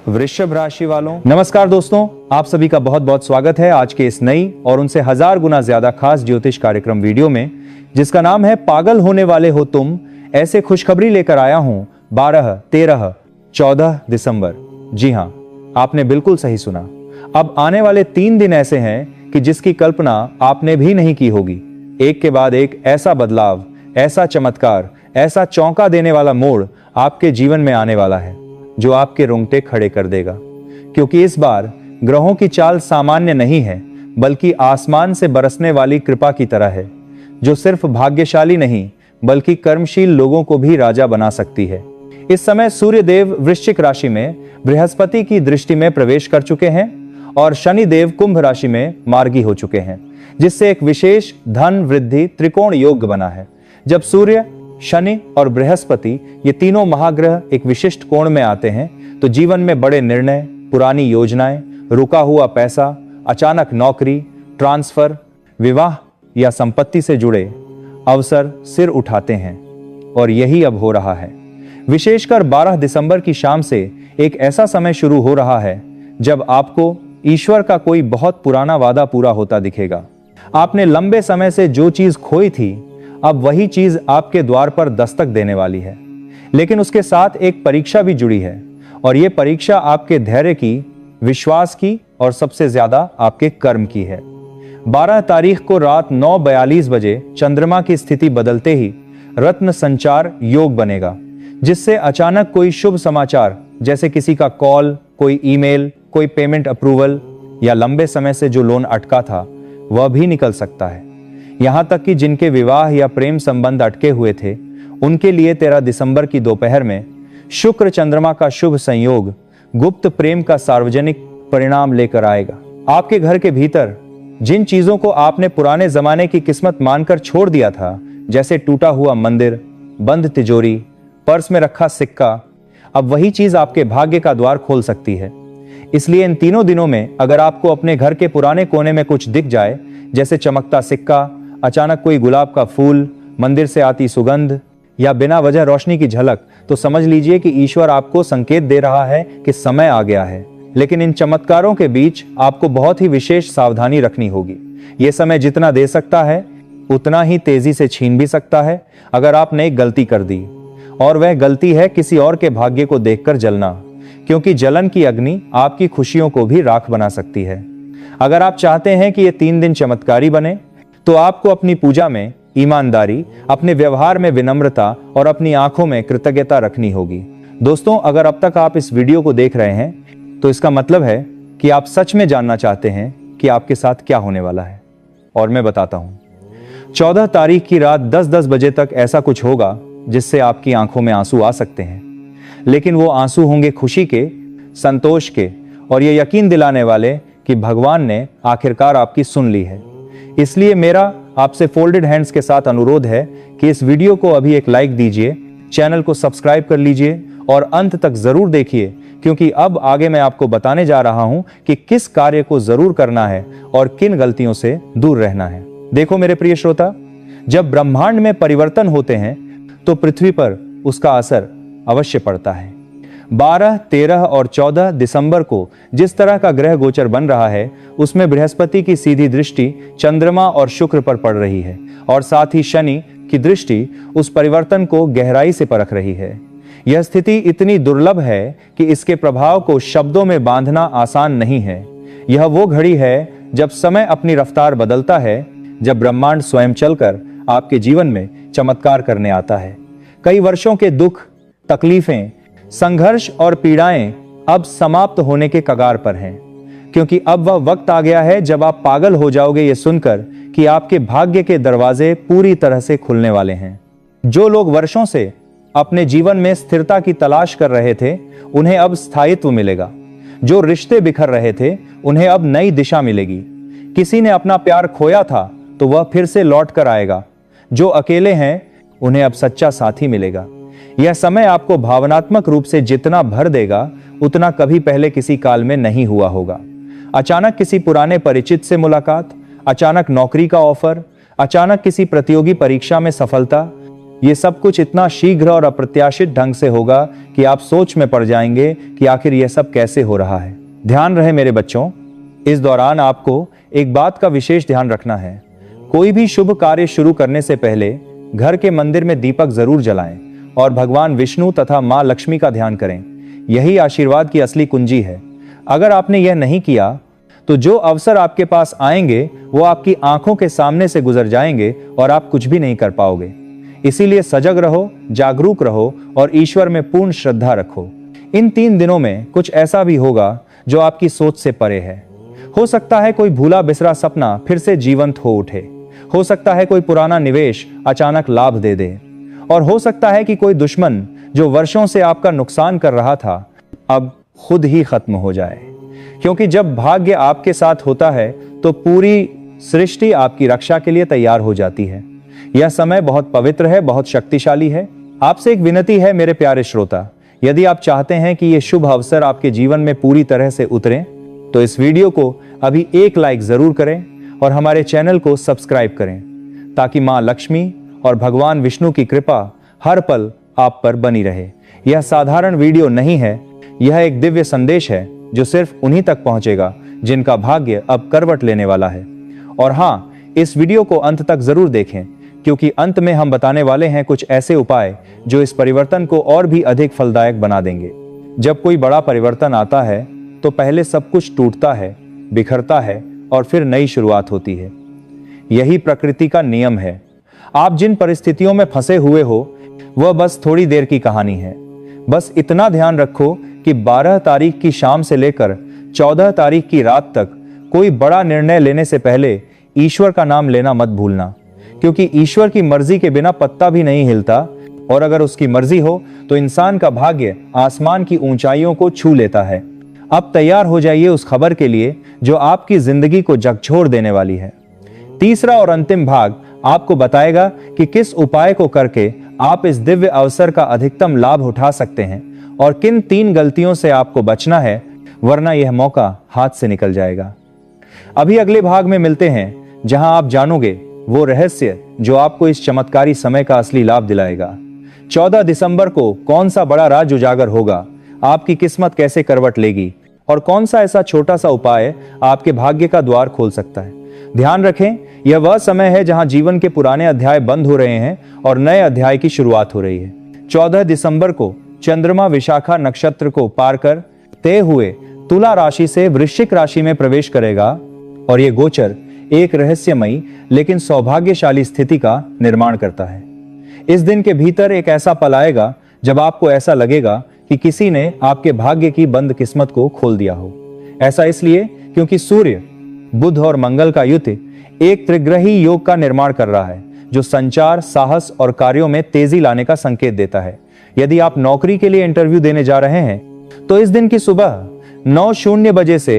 वृषभ राशि वालों, नमस्कार दोस्तों, आप सभी का बहुत बहुत स्वागत है आज के इस नई और उनसे 1000 गुना ज्यादा खास ज्योतिष कार्यक्रम वीडियो में, जिसका नाम है पागल होने वाले हो तुम। ऐसे खुशखबरी लेकर आया हूं 12, 13, 14 दिसंबर। जी हां, आपने बिल्कुल सही सुना। अब आने वाले 3 दिन ऐसे हैं कि जिसकी कल्पना आपने भी नहीं की होगी। एक के बाद एक ऐसा बदलाव, ऐसा चमत्कार, ऐसा चौंका देने वाला मोड़ आपके जीवन में आने वाला है जो आपके रोंगटे खड़े कर देगा। क्योंकि इस बार ग्रहों की चाल सामान्य नहीं है, बल्कि आसमान से बरसने वाली कृपा की तरह है, जो सिर्फ भाग्यशाली नहीं बल्कि कर्मशील लोगों को भी राजा बना सकती है। इस समय सूर्य देव वृश्चिक राशि में बृहस्पति की दृष्टि में प्रवेश कर चुके हैं और शनि देव कुंभ राशि में मार्गी हो चुके हैं, जिससे एक विशेष धन वृद्धि त्रिकोण योग बना है। जब सूर्य, शनि और बृहस्पति ये तीनों महाग्रह एक विशिष्ट कोण में आते हैं तो जीवन में बड़े निर्णय, पुरानी योजनाएं, रुका हुआ पैसा, अचानक नौकरी, ट्रांसफर, विवाह या संपत्ति से जुड़े अवसर सिर उठाते हैं। और यही अब हो रहा है। विशेषकर 12 दिसंबर की शाम से एक ऐसा समय शुरू हो रहा है जब आपको ईश्वर का कोई बहुत पुराना वादा पूरा होता दिखेगा। आपने लंबे समय से जो चीज खोई थी, अब वही चीज आपके द्वार पर दस्तक देने वाली है। लेकिन उसके साथ एक परीक्षा भी जुड़ी है, और यह परीक्षा आपके धैर्य की, विश्वास की और सबसे ज्यादा आपके कर्म की है। 12 तारीख को रात 9:42 बजे चंद्रमा की स्थिति बदलते ही रत्न संचार योग बनेगा, जिससे अचानक कोई शुभ समाचार, जैसे किसी का कॉल, कोई ईमेल, कोई पेमेंट अप्रूवल या लंबे समय से जो लोन अटका था, वह भी निकल सकता है। यहां तक कि जिनके विवाह या प्रेम संबंध अटके हुए थे, उनके लिए 13 दिसंबर की दोपहर में शुक्र चंद्रमा का शुभ संयोग गुप्त प्रेम का सार्वजनिक परिणाम लेकर आएगा। आपके घर के भीतर जिन चीजों को आपने पुराने जमाने की किस्मत मानकर छोड़ दिया था, जैसे टूटा हुआ मंदिर, बंद तिजोरी, पर्स में रखा सिक्का, अब वही चीज आपके भाग्य का द्वार खोल सकती है। इसलिए इन तीनों दिनों में अगर आपको अपने घर के पुराने कोने में कुछ दिख जाए, जैसे चमकता सिक्का, अचानक कोई गुलाब का फूल, मंदिर से आती सुगंध या बिना वजह रोशनी की झलक, तो समझ लीजिए कि ईश्वर आपको संकेत दे रहा है कि समय आ गया है। लेकिन इन चमत्कारों के बीच आपको बहुत ही विशेष सावधानी रखनी होगी। यह समय जितना दे सकता है, उतना ही तेजी से छीन भी सकता है अगर आपने एक गलती कर दी। और वह गलती है किसी और के भाग्य को देखकर जलना, क्योंकि जलन की अग्नि आपकी खुशियों को भी राख बना सकती है। अगर आप चाहते हैं कि ये 3 दिन चमत्कारी बने, तो आपको अपनी पूजा में ईमानदारी, अपने व्यवहार में विनम्रता और अपनी आंखों में कृतज्ञता रखनी होगी। दोस्तों, अगर अब तक आप इस वीडियो को देख रहे हैं तो इसका मतलब है कि आप सच में जानना चाहते हैं कि आपके साथ क्या होने वाला है। और मैं बताता हूं, 14 तारीख की रात 10:10 बजे तक ऐसा कुछ होगा जिससे आपकी आंखों में आंसू आ सकते हैं। लेकिन वो आंसू होंगे खुशी के, संतोष के और ये यकीन दिलाने वाले कि भगवान ने आखिरकार आपकी सुन ली है। इसलिए मेरा आपसे फोल्डेड हैंड्स के साथ अनुरोध है कि इस वीडियो को अभी एक लाइक दीजिए, चैनल को सब्सक्राइब कर लीजिए और अंत तक जरूर देखिए, क्योंकि अब आगे मैं आपको बताने जा रहा हूं कि किस कार्य को जरूर करना है और किन गलतियों से दूर रहना है। देखो मेरे प्रिय श्रोता, जब ब्रह्मांड में परिवर्तन होते हैं तो पृथ्वी पर उसका असर अवश्य पड़ता है। 12, 13 और 14 दिसंबर को जिस तरह का ग्रह गोचर बन रहा है, उसमें बृहस्पति की सीधी दृष्टि चंद्रमा और शुक्र पर पड़ रही है और साथ ही शनि की दृष्टि उस परिवर्तन को गहराई से परख रही है। यह स्थिति इतनी दुर्लभ है कि इसके प्रभाव को शब्दों में बांधना आसान नहीं है। यह वो घड़ी है जब समय अपनी रफ्तार बदलता है, जब ब्रह्मांड स्वयं चलकर आपके जीवन में चमत्कार करने आता है। कई वर्षों के दुख, तकलीफें, संघर्ष और पीड़ाएं अब समाप्त होने के कगार पर हैं, क्योंकि अब वह वक्त आ गया है जब आप पागल हो जाओगे ये सुनकर कि आपके भाग्य के दरवाजे पूरी तरह से खुलने वाले हैं। जो लोग वर्षों से अपने जीवन में स्थिरता की तलाश कर रहे थे, उन्हें अब स्थायित्व मिलेगा। जो रिश्ते बिखर रहे थे, उन्हें अब नई दिशा मिलेगी। किसी ने अपना प्यार खोया था तो वह फिर से लौट कर आएगा। जो अकेले हैं, उन्हें अब सच्चा साथी मिलेगा। यह समय आपको भावनात्मक रूप से जितना भर देगा, उतना कभी पहले किसी काल में नहीं हुआ होगा। अचानक किसी पुराने परिचित से मुलाकात, अचानक नौकरी का ऑफर, अचानक किसी प्रतियोगी परीक्षा में सफलता, ये सब कुछ इतना शीघ्र और अप्रत्याशित ढंग से होगा कि आप सोच में पड़ जाएंगे कि आखिर यह सब कैसे हो रहा है। ध्यान रहे मेरे बच्चों, इस दौरान आपको एक बात का विशेष ध्यान रखना है। कोई भी शुभ कार्य शुरू करने से पहले घर के मंदिर में दीपक जरूर जलाएं और भगवान विष्णु तथा मां लक्ष्मी का ध्यान करें। यही आशीर्वाद की असली कुंजी है। अगर आपने यह नहीं किया तो जो अवसर आपके पास आएंगे वो आपकी आंखों के सामने से गुजर जाएंगे और आप कुछ भी नहीं कर पाओगे। इसीलिए सजग रहो, जागरूक रहो और ईश्वर में पूर्ण श्रद्धा रखो। इन 3 दिनों में कुछ ऐसा भी होगा जो आपकी सोच से परे है। हो सकता है कोई भूला बिसरा सपना फिर से जीवंत हो उठे, हो सकता है कोई पुराना निवेश अचानक लाभ दे दे, और हो सकता है कि कोई दुश्मन जो वर्षों से आपका नुकसान कर रहा था अब खुद ही खत्म हो जाए। क्योंकि जब भाग्य आपके साथ होता है तो पूरी सृष्टि आपकी रक्षा के लिए तैयार हो जाती है। यह समय बहुत पवित्र है, बहुत शक्तिशाली है। आपसे एक विनती है मेरे प्यारे श्रोता, यदि आप चाहते हैं कि यह शुभ अवसर आपके जीवन में पूरी तरह से उतरे तो इस वीडियो को अभी एक लाइक जरूर करें और हमारे चैनल को सब्सक्राइब करें, ताकि मां लक्ष्मी और भगवान विष्णु की कृपा हर पल आप पर बनी रहे। यह साधारण वीडियो नहीं है, यह एक दिव्य संदेश है जो सिर्फ उन्हीं तक पहुंचेगा जिनका भाग्य अब करवट लेने वाला है। और हाँ, इस वीडियो को अंत तक जरूर देखें, क्योंकि अंत में हम बताने वाले हैं कुछ ऐसे उपाय जो इस परिवर्तन को और भी अधिक फलदायक बना देंगे। जब कोई बड़ा परिवर्तन आता है तो पहले सब कुछ टूटता है, बिखरता है और फिर नई शुरुआत होती है। यही प्रकृति का नियम है। आप जिन परिस्थितियों में फंसे हुए हो वह बस थोड़ी देर की कहानी है। बस इतना ध्यान रखो कि 12 तारीख की शाम से लेकर 14 तारीख की रात तक कोई बड़ा निर्णय लेने से पहले ईश्वर का नाम लेना मत भूलना, क्योंकि ईश्वर की मर्जी के बिना पत्ता भी नहीं हिलता, और अगर उसकी मर्जी हो तो इंसान का भाग्य आसमान की ऊंचाइयों को छू लेता है। अब तैयार हो जाइए उस खबर के लिए जो आपकी जिंदगी को झकझोर देने वाली है। तीसरा और अंतिम भाग आपको बताएगा कि किस उपाय को करके आप इस दिव्य अवसर का अधिकतम लाभ उठा सकते हैं और किन 3 गलतियों से आपको बचना है, वरना यह मौका हाथ से निकल जाएगा। अभी अगले भाग में मिलते हैं, जहां आप जानोगे वो रहस्य जो आपको इस चमत्कारी समय का असली लाभ दिलाएगा। 14 दिसंबर को कौन सा बड़ा राज उजागर होगा, आपकी किस्मत कैसे करवट लेगी और कौन सा ऐसा छोटा सा उपाय आपके भाग्य का द्वार खोल सकता है। ध्यान रखें, यह वह समय है जहां जीवन के पुराने अध्याय बंद हो रहे हैं और नए अध्याय की शुरुआत हो रही है। 14 दिसंबर को चंद्रमा विशाखा नक्षत्र को पार कर तय हुए तुला राशि से वृश्चिक राशि में प्रवेश करेगा और यह गोचर एक रहस्यमयी लेकिन सौभाग्यशाली स्थिति का निर्माण करता है। इस दिन के भीतर एक ऐसा पल आएगा जब आपको ऐसा लगेगा कि किसी ने आपके भाग्य की बंद किस्मत को खोल दिया हो। ऐसा इसलिए क्योंकि सूर्य, बुध और मंगल का युति एक त्रिग्रही योग का निर्माण कर रहा है, जो संचार, साहस और कार्यों में तेजी लाने का संकेत देता है। यदि आप नौकरी के लिए इंटरव्यू देने जा रहे हैं तो इस दिन की सुबह 9:00 बजे से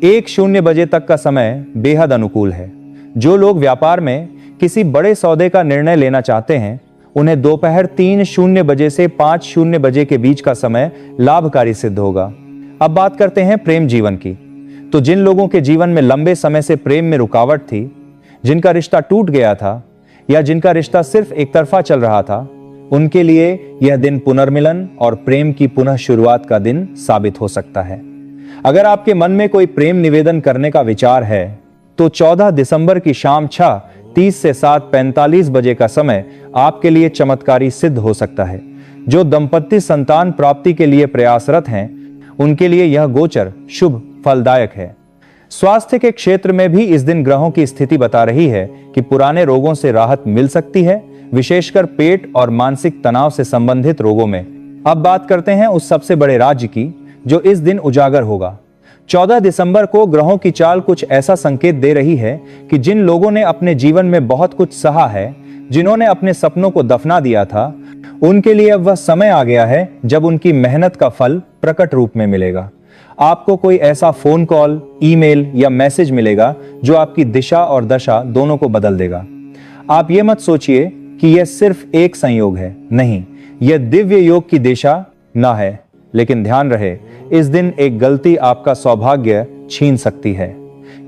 1:00 बजे तक का समय बेहद अनुकूल है। जो लोग व्यापार में किसी बड़े सौदे का निर्णय लेना चाहते हैं उन्हें दोपहर 3:00 बजे से 5:00 बजे के बीच का समय लाभकारी सिद्ध होगा। अब बात करते हैं प्रेम जीवन की। तो जिन लोगों के जीवन में लंबे समय से प्रेम में रुकावट थी, जिनका रिश्ता टूट गया था या जिनका रिश्ता सिर्फ एक तरफा चल रहा था, उनके लिए यह दिन पुनर्मिलन और प्रेम की पुनः शुरुआत का दिन साबित हो सकता है। अगर आपके मन में कोई प्रेम निवेदन करने का विचार है तो 14 दिसंबर की शाम 6:30 से 7:45 बजे का समय आपके लिए चमत्कारी सिद्ध हो सकता है। जो दंपति संतान प्राप्ति के लिए प्रयासरत हैं, उनके लिए यह गोचर शुभ फलदायक है। स्वास्थ्य के क्षेत्र में भी इस दिन ग्रहों की स्थिति बता रही है कि पुराने रोगों से राहत मिल सकती है, विशेषकर पेट और मानसिक तनाव से संबंधित रोगों में। अब बात करते हैं उस सबसे बड़े राज्य की जो इस दिन उजागर होगा। 14 दिसंबर को ग्रहों की चाल कुछ ऐसा संकेत दे रही है कि जिन लोगों ने अपने जीवन में बहुत कुछ सहा है, जिन्होंने अपने सपनों को दफना दिया था, उनके लिए अब वह समय आ गया है जब उनकी मेहनत का फल प्रकट रूप में मिलेगा। आपको कोई ऐसा फोन कॉल, ईमेल या मैसेज मिलेगा जो आपकी दिशा और दशा दोनों को बदल देगा। आप ये मत सोचिए कि यह सिर्फ एक संयोग है, नहीं, यह दिव्य योग की दिशा ना है। लेकिन ध्यान रहे, इस दिन एक गलती आपका सौभाग्य छीन सकती है।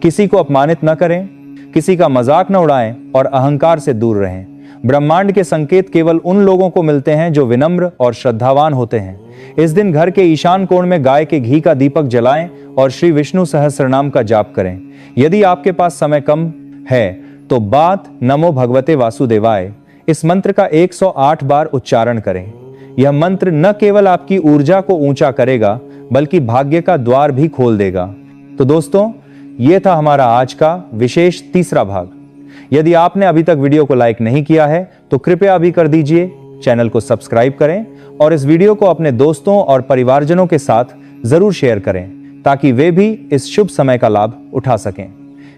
किसी को अपमानित न करें, किसी का मजाक न उड़ाएं और अहंकार से दूर रहें। ब्रह्मांड के संकेत केवल उन लोगों को मिलते हैं जो विनम्र और श्रद्धावान होते हैं। इस दिन घर के ईशान कोण में गाय के घी का दीपक जलाएं और श्री विष्णु सहस्रनाम का जाप करें। यदि आपके पास समय कम है तो बात नमो भगवते वासुदेवाय इस मंत्र का 108 बार उच्चारण करें। यह मंत्र न केवल आपकी ऊर्जा को ऊंचा करेगा बल्कि भाग्य का द्वार भी खोल देगा। तो दोस्तों, यह था हमारा आज का विशेष तीसरा भाग। यदि आपने अभी तक वीडियो को लाइक नहीं किया है तो कृपया अभी कर दीजिए, चैनल को सब्सक्राइब करें और इस वीडियो को अपने दोस्तों और परिवारजनों के साथ जरूर शेयर करें ताकि वे भी इस शुभ समय का लाभ उठा सकें।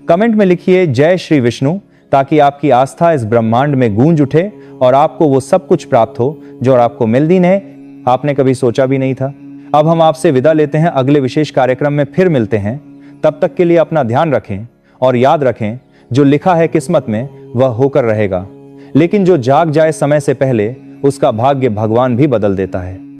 कमेंट में लिखिए जय श्री विष्णु ताकि आपकी आस्था इस ब्रह्मांड में गूंज उठे और आपको वो सब कुछ प्राप्त हो जो आपको मिलदीन है आपने कभी सोचा भी नहीं था। अब हम आपसे विदा लेते हैं, अगले विशेष कार्यक्रम में फिर मिलते हैं। तब तक के लिए अपना ध्यान रखें और याद रखें, जो लिखा है किस्मत में वह होकर रहेगा, लेकिन जो जाग जाए समय से पहले उसका भाग्य भगवान भी बदल देता है।